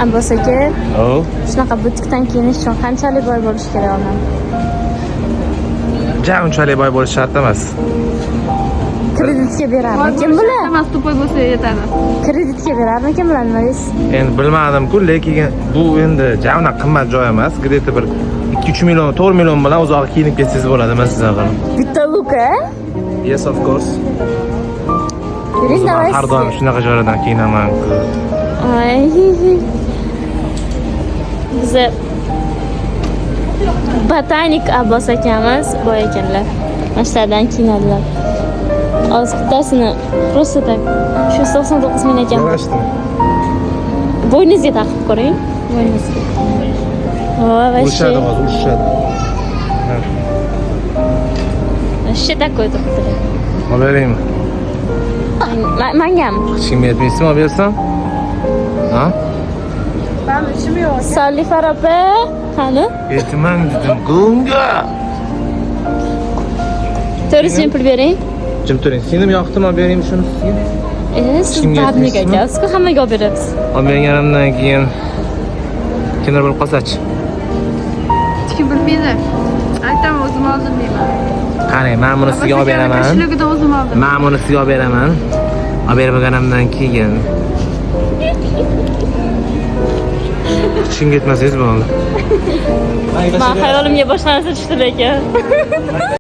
Abbos aka, Oh. shunaqa butikdan kiyinish uchun qanchalik boy bo'lish kerak odam? Ja unchalik boy bo'lish shart emas. Kreditga berarmikin bular? Emas, to'poy bo'lsa yetadi. Kreditga berarmikin bular, nima deysiz? Endi bilmadim-ku, lekin bu endi ja unaqa qimmat joy emas. Где-то bir 2-3 million, 4 million bilan uzoq kiyinib ketsangiz bo'ladi, men sizga qilib. Bitta luka? Yes, of course. Yuring, davay. Har doim shunaqa joylardan kiyinaman-ku. Ay. Biz botanik Abbos akamiz boy ekanlar. Mashlardan kiyinadilar. Hozir bittasini просто так shu 99 ming ekan. Yarashdimi? Bo'yningizga taqib ko'ring. Bo'yningizga. Voy, Urishadi hozir, urishadi. Вообще такой turibdi. Olib beraymi? Mangam. Hech kimga aytmaysizmi, olib bersam? Ha? Ben işim yok. Solifar opa, qani? Aytmang dedim, gunga. 400 ming pul bering. Jim turing. Senim yoqdimi, olib beraymi shuni sizga? Siz Kimga tabnik aytmaysizmi? akasiz-ku, hammaga olib berasiz. Olib berganimdan keyin kimdir bo'lib qolsa-chi? Hiç kim bilmeydi. Aytam o'zim oldim deyman. Qarang, men buni sizga olib beraman. Shligida o'zim oldim. Men buni sizga olib beraman. Olib bermaganimdan keyin tushunga yetmasangiz bo'ldi. Men xayolimga boshqa narsa tushdi lekin.